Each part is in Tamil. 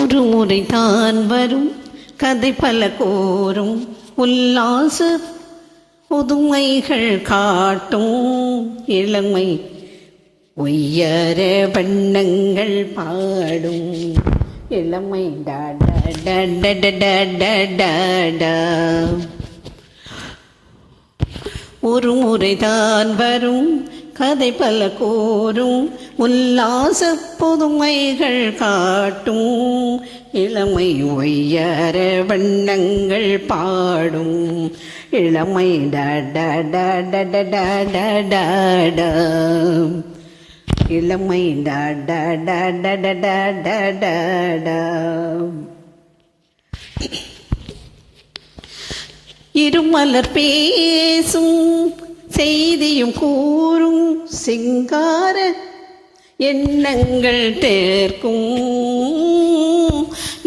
ஒரு முறை தான் வரும் கதை பல கோரும் உல்லாச புதுமைகள் காட்டும் இளமை ஒய்யார வண்ணங்கள் பாடும் இளமை ஒரு முறைதான் வரும் கதை பல கோரும் உல்லாச புதுமைகள் காட்டும் இளமை ஒய்யார வண்ணங்கள் பாடும் இளமை இளமை இருமலர் பேசும் செய்தியும் கூறும் சிங்கார எண்ணங்கள் தேர்க்கும்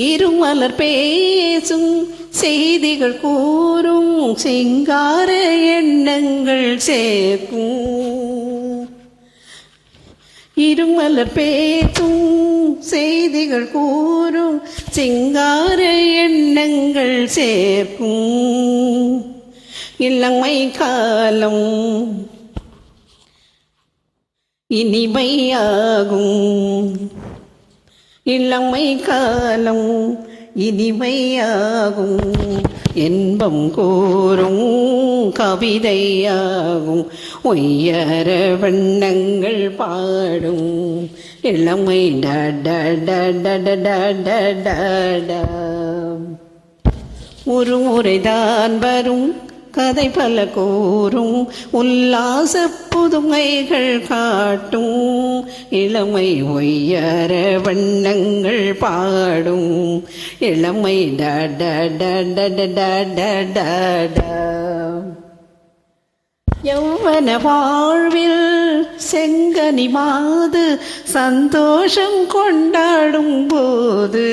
இருமலர் பேசும் செய்திகள் கூறும் சிங்கார எண்ணங்கள் சேர்க்கும் இருமலர் பேசும் செய்திகள் கூறும் சிங்கார எண்ணங்கள் சேர்க்கும் இளமை காலம் இனிமையாகும் இளமை காலம் இனிமையாகும் இன்பம் கூறும் கவிதையாகும் ஒய்யார வண்ணங்கள் பாடும் இளமை ஒரு முறைதான் வரும் கதை பல கூறும் உல்லாச புதுமைகள் காட்டும் இளமை ஒய்யார வண்ணங்கள் பாடும் இளமை யௌவன வாழ்வில் செங்கனி மாது சந்தோஷம் கொண்டாடும் போது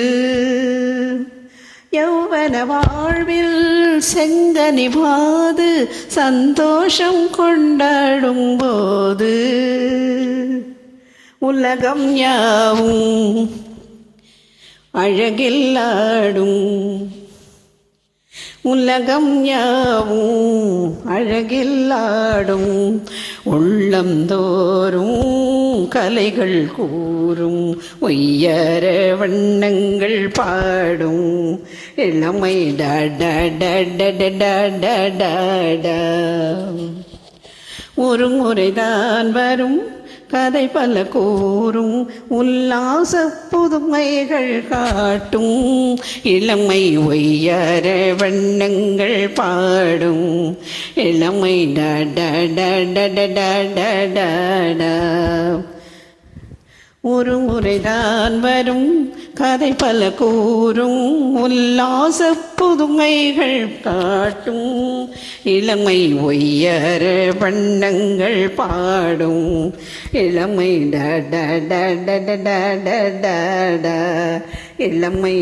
யௌவன வாழ்வில் செங்கனி மாது சந்தோஷம் கொண்டாடும் போது உலகம் யாவும் அழகில் ஆடும் உலகம் யாவும் அழகில் ஆடும் உள்ளந்தோறும் கலைகள் கூறும் ஒய்யார வண்ணங்கள் பாடும் இளமை ஒரு முறைதான் வரும் கதை பல கூறும் உல்லாச புதுமைகள் காட்டும் இளமை ஒய்யார வண்ணங்கள் பாடும் இளமை ஒரு முறைதான் வரும் கதை பல கூறும் உல்லாச புதுமைகள் காட்டும் இளமை ஒய்யார வண்ணங்கள் பாடும் இளமை இளமை